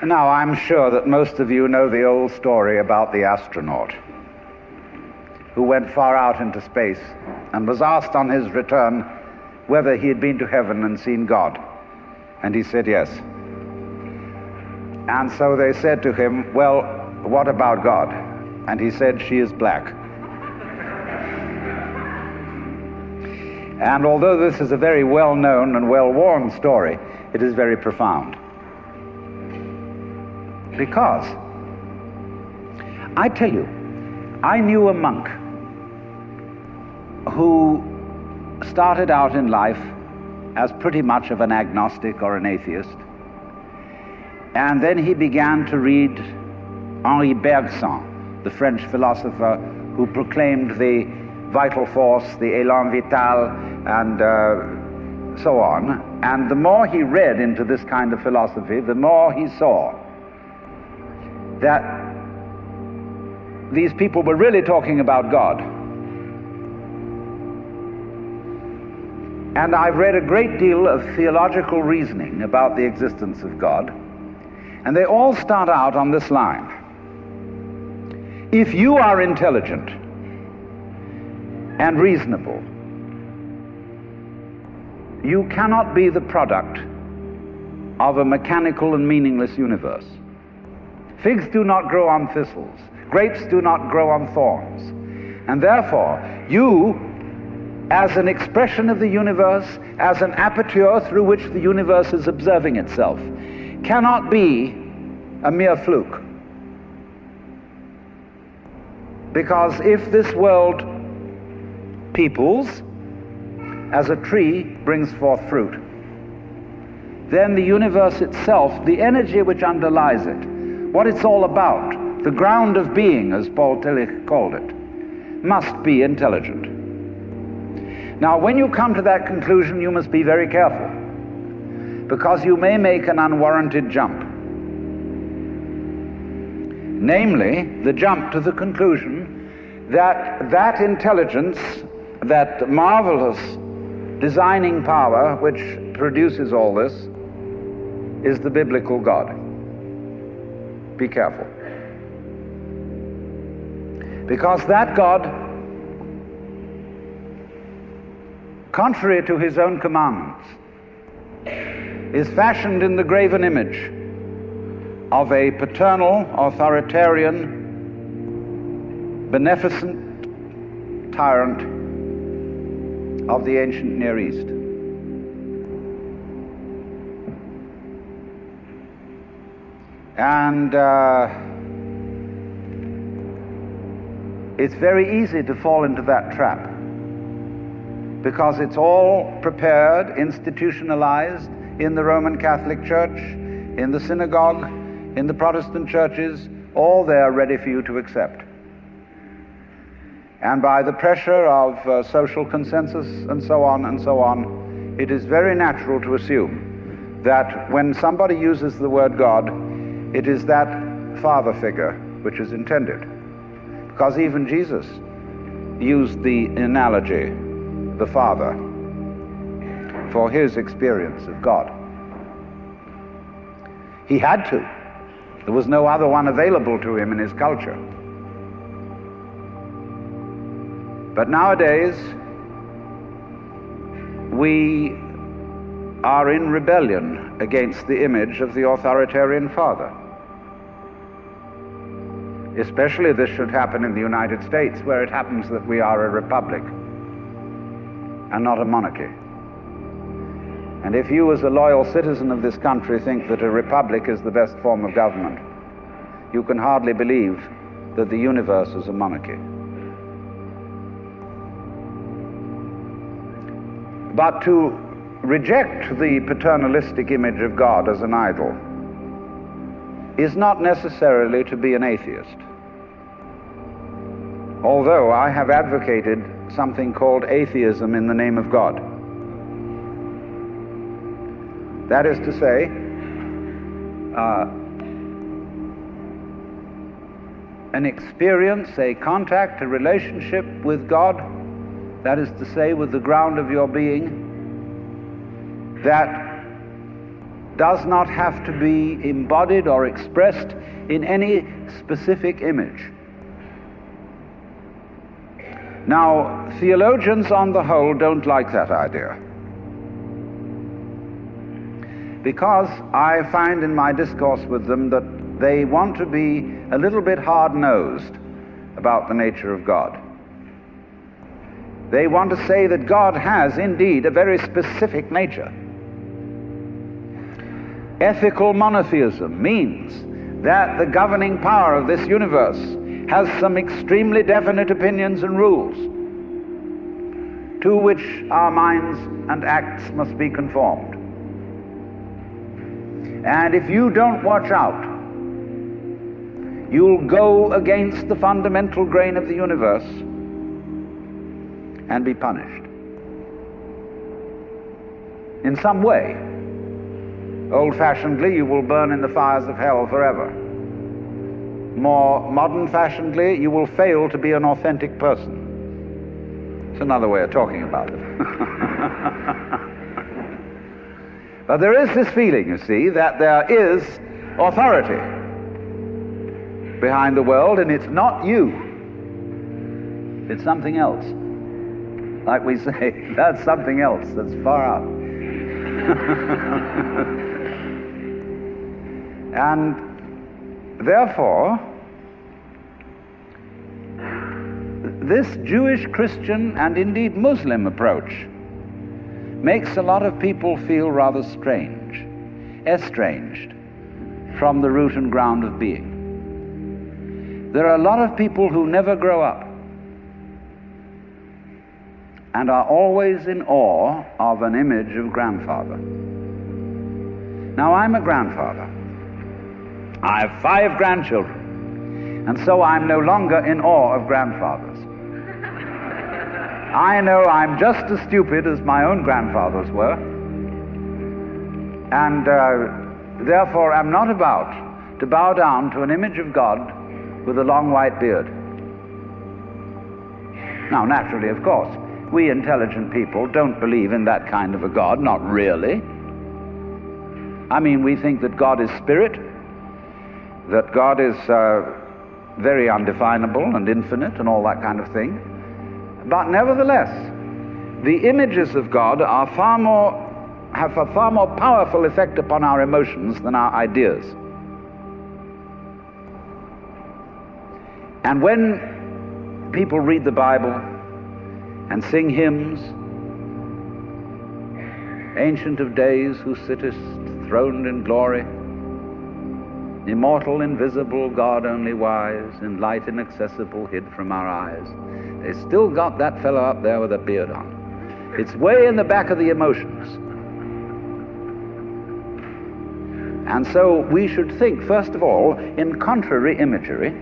Now, I'm sure that most of you know the old story about the astronaut who went far out into space and was asked on his return whether he had been to heaven and seen God. And he said yes. And so they said to him, well, what about God? And he said, she is black. And although this is a very well-known and well-worn story, it is very profound. Because, I tell you, I knew a monk who started out in life as pretty much of an agnostic or an atheist. And then he began to read Henri Bergson, the French philosopher who proclaimed the vital force, the élan vital, and so on. And the more he read into this kind of philosophy, the more he saw that these people were really talking about God. And I've read a great deal of theological reasoning about the existence of God, and they all start out on this line. If you are intelligent and reasonable, you cannot be the product of a mechanical and meaningless universe. Figs do not grow on thistles. Grapes do not grow on thorns. And therefore, you, as an expression of the universe, as an aperture through which the universe is observing itself, cannot be a mere fluke. Because if this world peoples, as a tree brings forth fruit, then the universe itself, the energy which underlies it, what it's all about, the ground of being, as Paul Tillich called it, must be intelligent. Now, when you come to that conclusion, you must be very careful, because you may make an unwarranted jump. Namely, the jump to the conclusion that that intelligence, that marvelous designing power which produces all this, is the biblical God. Be careful. Because that God, contrary to his own commandments, is fashioned in the graven image of a paternal, authoritarian, beneficent tyrant of the ancient Near East. And it's very easy to fall into that trap, because it's all prepared, institutionalized in the Roman Catholic Church, in the synagogue, in the Protestant churches, all there ready for you to accept. And by the pressure of social consensus and so on, it is very natural to assume that when somebody uses the word God, it is that father figure which is intended. Because even Jesus used the analogy, the Father, for his experience of God. He had to. There was no other one available to him in his culture. But nowadays, we are in rebellion against the image of the authoritarian father. Especially this should happen in the United States, where it happens that we are a republic and not a monarchy. And if you, as a loyal citizen of this country, think that a republic is the best form of government, you can hardly believe that the universe is a monarchy. But to reject the paternalistic image of God as an idol is not necessarily to be an atheist. Although I have advocated something called atheism in the name of God. That is to say, an experience, a contact, a relationship with God, that is to say, with the ground of your being, that does not have to be embodied or expressed in any specific image. Now, theologians on the whole don't like that idea, because I find in my discourse with them that they want to be a little bit hard-nosed about the nature of God. They want to say that God has indeed a very specific nature. Ethical monotheism means that the governing power of this universe has some extremely definite opinions and rules to which our minds and acts must be conformed. And if you don't watch out, you'll go against the fundamental grain of the universe and be punished in some way. Old-fashionedly, you will burn in the fires of hell forever. More modern-fashionedly, you will fail to be an authentic person. It's another way of talking about it. But there is this feeling, you see, that there is authority behind the world, and it's not you. It's something else. Like we say, that's something else that's far out. And therefore, this Jewish, Christian, and indeed Muslim approach makes a lot of people feel rather strange, estranged from the root and ground of being. There are a lot of people who never grow up and are always in awe of an image of grandfather. Now, I'm a grandfather. I have 5 grandchildren, and so I'm no longer in awe of grandfathers. I know I'm just as stupid as my own grandfathers were, and therefore I'm not about to bow down to an image of God with a long white beard. Now, naturally, of course, we intelligent people don't believe in that kind of a God, not really. I mean, we think that God is spirit, that God is very undefinable and infinite and all that kind of thing. But nevertheless, the images of God are have a far more powerful effect upon our emotions than our ideas. And when people read the Bible and sing hymns, Ancient of Days, who sittest throned in glory, immortal, invisible, God only wise, in light inaccessible, hid from our eyes, they still got that fellow up there with a beard on. It's way in the back of the emotions. And so we should think, first of all, in contrary imagery,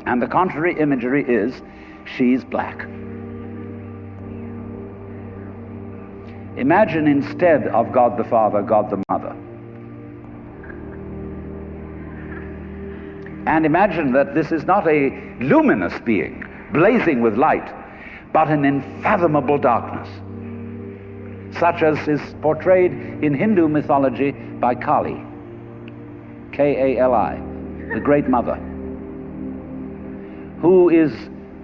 and the contrary imagery is, she's black. Imagine instead of God the Father, God the Mother. And imagine that this is not a luminous being, blazing with light, but an unfathomable darkness, such as is portrayed in Hindu mythology by Kali, K-A-L-I, the Great Mother, who is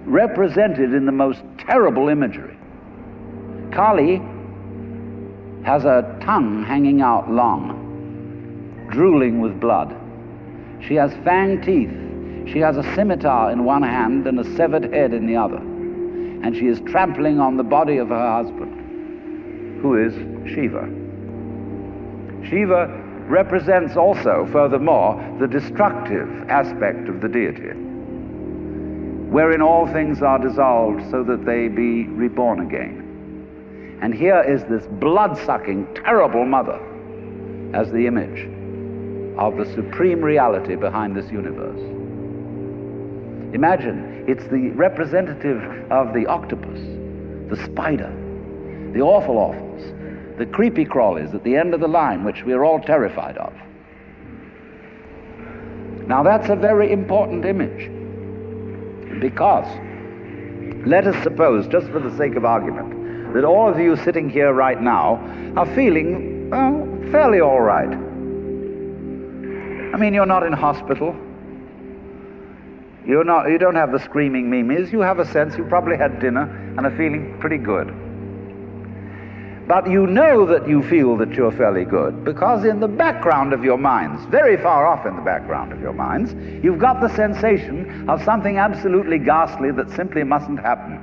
represented in the most terrible imagery. Kali has a tongue hanging out long, drooling with blood. She has fanged teeth. She has a scimitar in one hand and a severed head in the other. And she is trampling on the body of her husband, who is Shiva. Shiva represents also, furthermore, the destructive aspect of the deity, wherein all things are dissolved so that they be reborn again. And here is this blood-sucking, terrible mother as the image of the supreme reality behind this universe. Imagine, it's the representative of the octopus, the spider, the awful awfuls, the creepy crawlies at the end of the line, which we are all terrified of. Now that's a very important image, because let us suppose, just for the sake of argument, that all of you sitting here right now are feeling well, fairly all right. I mean, you're not in hospital. You don't have the screaming mimes. You have a sense you probably had dinner and are feeling pretty good. But you know that you feel that you're fairly good because in the background of your minds, very far off in the background of your minds, you've got the sensation of something absolutely ghastly that simply mustn't happen.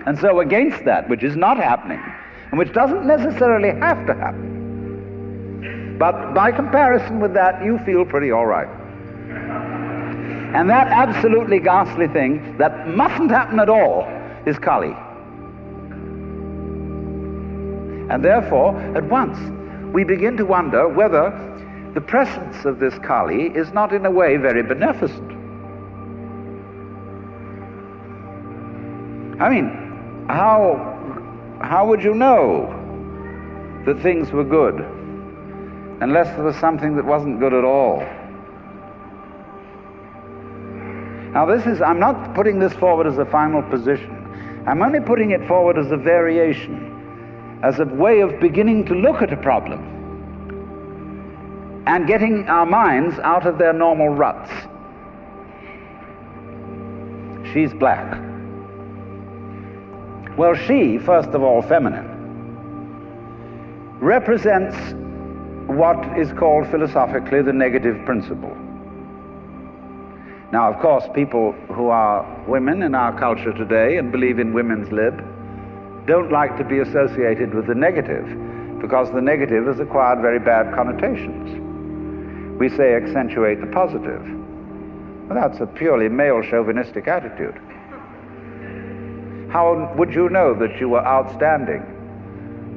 And so against that which is not happening, and which doesn't necessarily have to happen, but by comparison with that, you feel pretty all right. And that absolutely ghastly thing that mustn't happen at all is Kali. And therefore, at once, we begin to wonder whether the presence of this Kali is not in a way very beneficent. I mean, how would you know that things were good unless there was something that wasn't good at all? Now I'm not putting this forward as a final position. I'm only putting it forward as a variation, as a way of beginning to look at a problem and getting our minds out of their normal ruts. She's black. Well, she, first of all feminine, represents what is called philosophically the negative principle. Now, of course, people who are women in our culture today and believe in women's lib don't like to be associated with the negative, because the negative has acquired very bad connotations. We say accentuate the positive. Well, that's a purely male chauvinistic attitude. How would you know that you were outstanding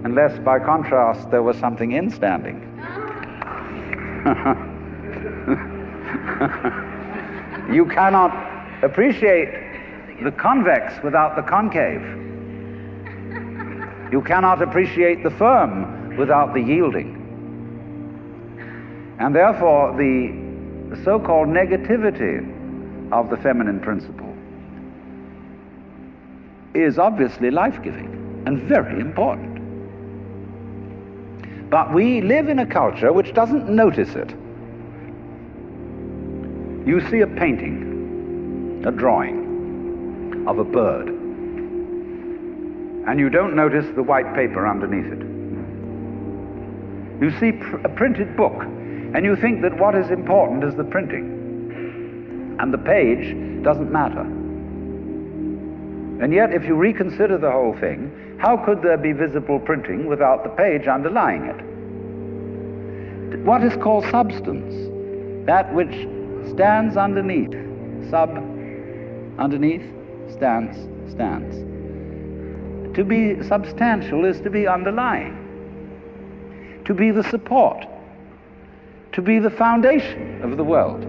unless by contrast there was something instanding? You cannot appreciate the convex without the concave. You cannot appreciate the firm without the yielding. And therefore, the so-called negativity of the feminine principle is obviously life-giving and very important. But we live in a culture which doesn't notice it. You see a painting, a drawing of a bird, and you don't notice the white paper underneath it. You see a printed book, and you think that what is important is the printing, and the page doesn't matter. And yet, if you reconsider the whole thing, how could there be visible printing without the page underlying it? What is called substance, that which stands underneath, underneath, stands. To be substantial is to be underlying, to be the support, to be the foundation of the world.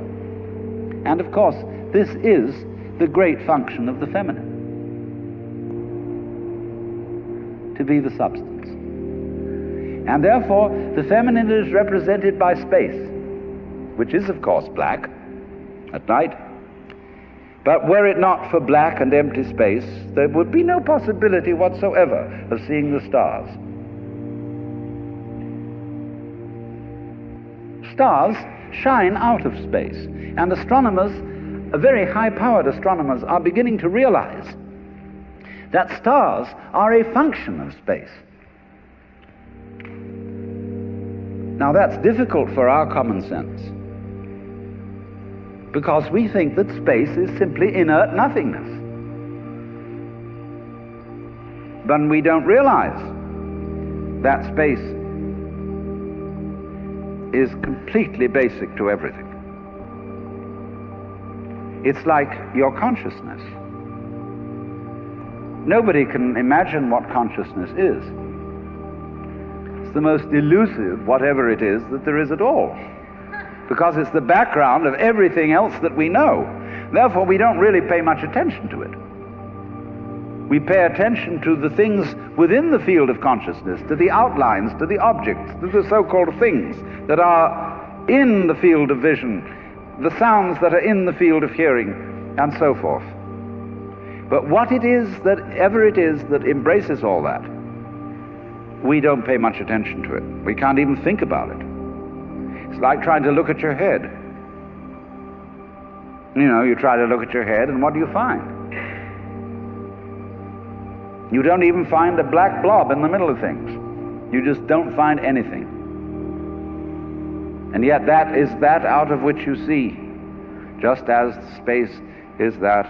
And of course, this is the great function of the feminine, to be the substance. And therefore, the feminine is represented by space, which is of course black at night. But were it not for black and empty space, there would be no possibility whatsoever of seeing the stars. Stars shine out of space, and astronomers, very high-powered astronomers, are beginning to realize that stars are a function of space. Now that's difficult for our common sense, because we think that space is simply inert nothingness. But we don't realize that space is completely basic to everything. It's like your consciousness. Nobody can imagine what consciousness is. It's the most elusive, whatever it is, that there is at all, because it's the background of everything else that we know. Therefore, we don't really pay much attention to it. We pay attention to the things within the field of consciousness, to the outlines, to the objects, to the so-called things that are in the field of vision, the sounds that are in the field of hearing, and so forth. But what it is that ever it is that embraces all that we don't pay much attention to it. We can't even think about it. It's like trying to look at your head. You know, you try to look at your head, and what do you find? You don't even find a black blob in the middle of things. You just don't find anything. And yet that is that out of which you see, just as space is that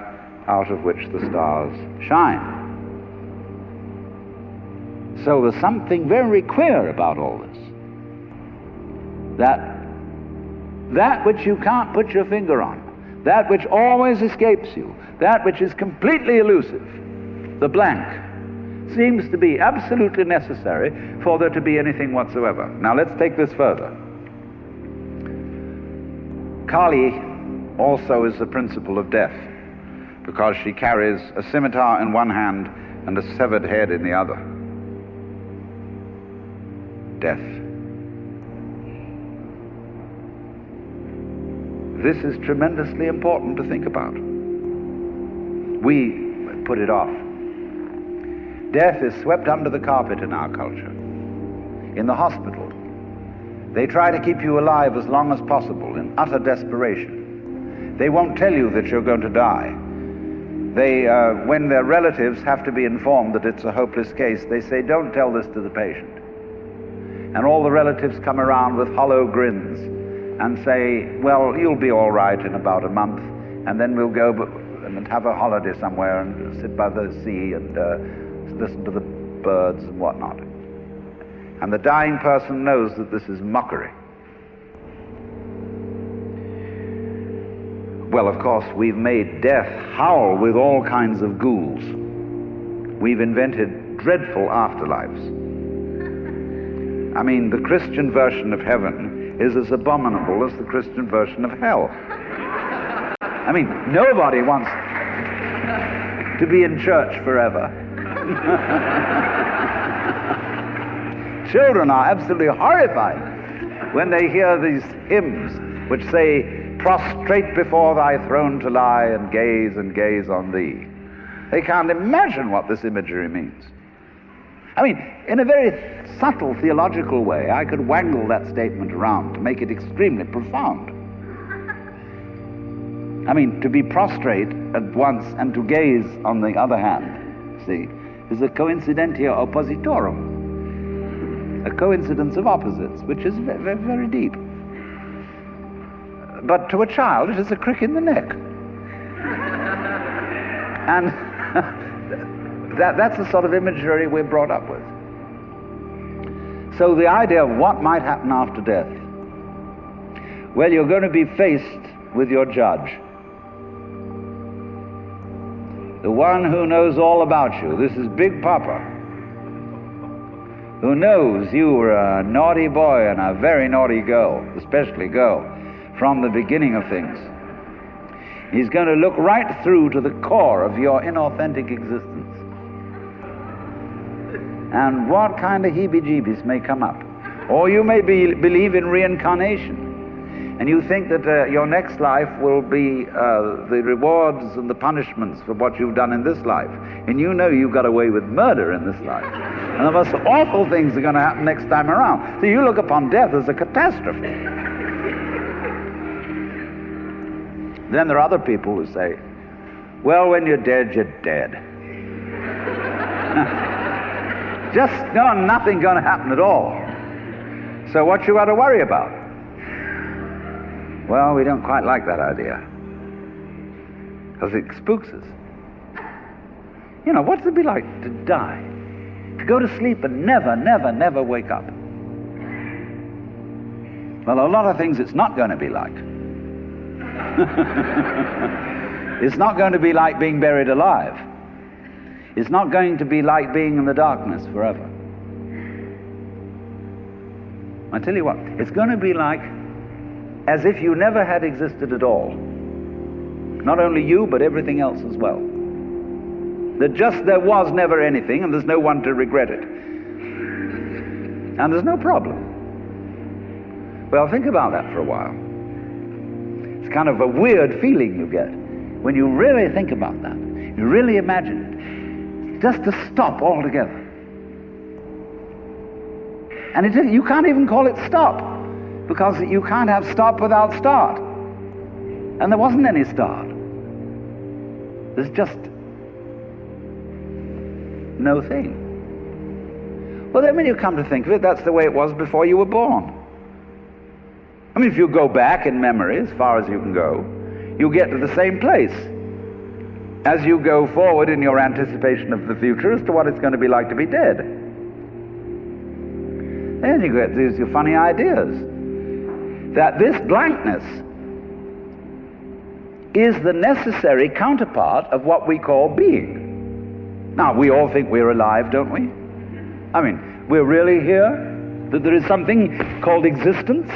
out of which the stars shine. So there's something very queer about all this. That which you can't put your finger on, that which always escapes you, that which is completely elusive, the blank, seems to be absolutely necessary for there to be anything whatsoever. Now let's take this further. Kali also is the principle of death, because she carries a scimitar in one hand and a severed head in the other. Death. This is tremendously important to think about. We put it off. Death is swept under the carpet in our culture. In the hospital, they try to keep you alive as long as possible in utter desperation. They won't tell you that you're going to die. They, when their relatives have to be informed that it's a hopeless case, they say, don't tell this to the patient. And all the relatives come around with hollow grins and say, well, you'll be all right in about a month, and then we'll go and have a holiday somewhere and sit by the sea and listen to the birds and whatnot. And the dying person knows that this is mockery. Well, of course, we've made death howl with all kinds of ghouls. We've invented dreadful afterlives. I mean, the Christian version of heaven is as abominable as the Christian version of hell. I mean, nobody wants to be in church forever. Children are absolutely horrified when they hear these hymns which say, prostrate before thy throne to lie and gaze on thee. They can't imagine what this imagery means. I mean, in a very subtle theological way, I could wangle that statement around to make it extremely profound. I mean, to be prostrate at once and to gaze on the other hand, see, is a coincidentia oppositorum, a coincidence of opposites, which is very, very deep. But to a child, it is a crick in the neck. And that's the sort of imagery we're brought up with. So the idea of what might happen after death, well, you're going to be faced with your judge, the one who knows all about you. This is Big Papa, who knows you were a naughty boy and a very naughty girl, especially girl, from the beginning of things. He's going to look right through to the core of your inauthentic existence. And what kind of heebie-jeebies may come up. Or you may believe in reincarnation, and you think that your next life will be the rewards and the punishments for what you've done in this life. And you know you've got away with murder in this life. And the most awful things are going to happen next time around. So you look upon death as a catastrophe. Then there are other people who say, well, when you're dead, you're dead. Just nothing going to happen at all. So what you got to worry about? Well, we don't quite like that idea, because it spooks us. You know, what's it be like to die? To go to sleep and never wake up? Well, a lot of things it's not going to be like. It's not going to be like being buried alive. It's not going to be like being in the darkness forever. I tell you what, it's going to be like as if you never had existed at all. Not only you, but everything else as well. That just there was never anything, and there's no one to regret it. And there's no problem. Well, think about that for a while. It's kind of a weird feeling you get when you really think about that. You really imagine it. Just to stop altogether. And you can't even call it stop, because you can't have stop without start. And there wasn't any start. There's just no thing. Well, then when you come to think of it, that's the way it was before you were born. I mean, if you go back in memory as far as you can go, you get to the same place as you go forward in your anticipation of the future as to what it's going to be like to be dead. Then you get these funny ideas that this blankness is the necessary counterpart of what we call being. Now, we all think we're alive, don't we? I mean, we're really here? That there is something called existence?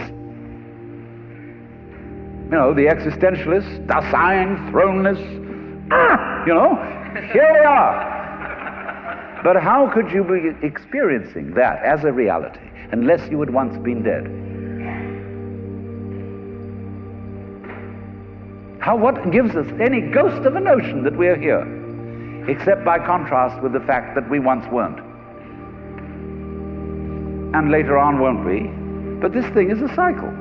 You know, the existentialists, Dasein, thrownness, you know, here we are. But how could you be experiencing that as a reality unless you had once been dead? What gives us any ghost of a notion that we're here, except by contrast with the fact that we once weren't? And later on won't be. But this thing is a cycle,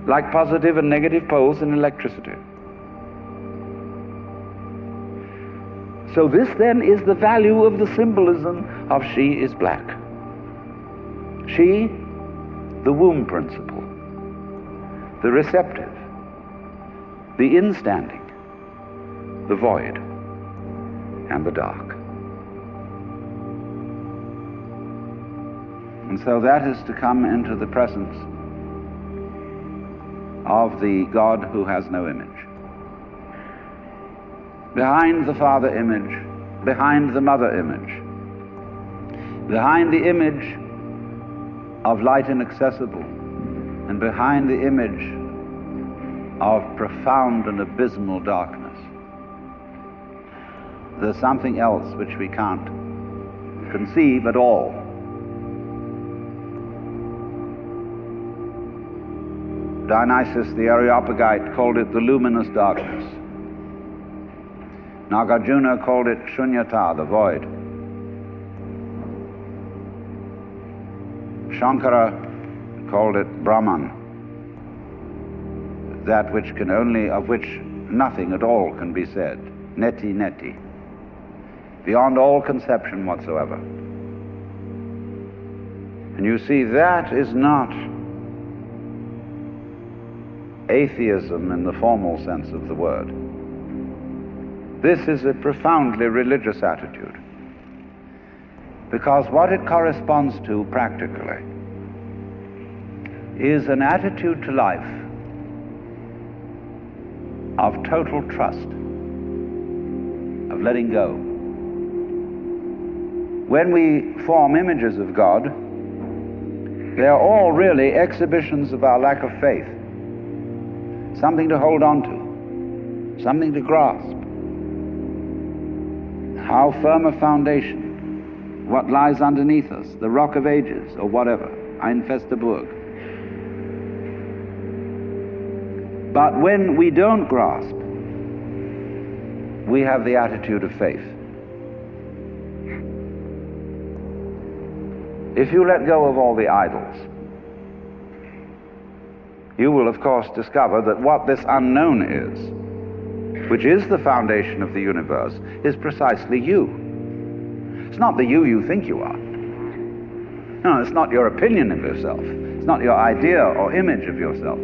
like positive and negative poles in electricity. So this then is the value of the symbolism of she is black. She, the womb principle, the receptive, the instanding, the void, and the dark. And so that is to come into the presence of the God who has no image. Behind the Father image, behind the Mother image, behind the image of light inaccessible, and behind the image of profound and abysmal darkness, there's something else which we can't conceive at all. Dionysius the Areopagite called it the luminous darkness. Nagarjuna called it shunyata, the void. Shankara called it Brahman, that which can only, of which nothing at all can be said. Neti neti, beyond all conception whatsoever. And you see, that is not atheism in the formal sense of the word. This is a profoundly religious attitude, because what it corresponds to practically is an attitude to life of total trust, of letting go. When we form images of God, they are all really exhibitions of our lack of faith. Something to hold on to, something to grasp. How firm a foundation, what lies underneath us, the rock of ages, or whatever, ein feste Burg. But when we don't grasp, we have the attitude of faith. If you let go of all the idols, you will of course discover that what this unknown is, which is the foundation of the universe, is precisely you. It's not the you think you are. No, it's not your opinion of yourself. It's not your idea or image of yourself.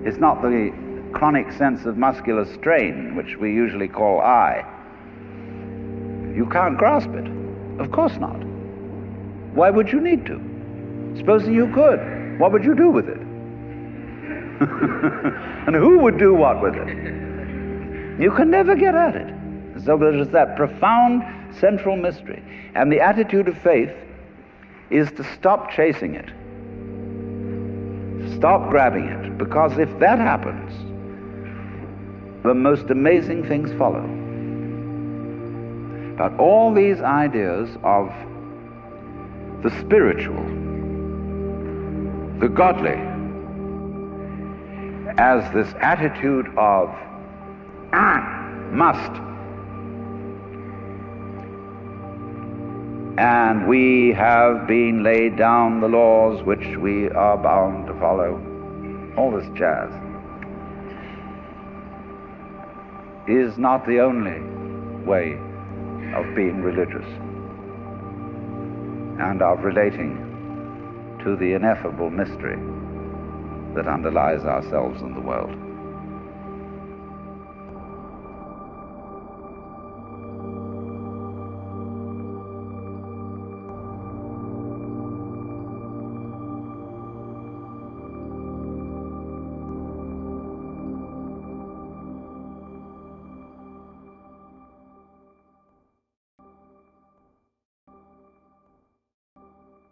It's not the chronic sense of muscular strain, which we usually call I. You can't grasp it. Of course not. Why would you need to? Supposing you could, what would you do with it? And who would do what with it? You can never get at it. So there's that profound central mystery. And the attitude of faith is to stop chasing it. Stop grabbing it. Because if that happens, the most amazing things follow. But all these ideas of the spiritual, the godly, as this attitude of must, and we have been laid down the laws which we are bound to follow. All this jazz is not the only way of being religious and of relating to the ineffable mystery that underlies ourselves and the world.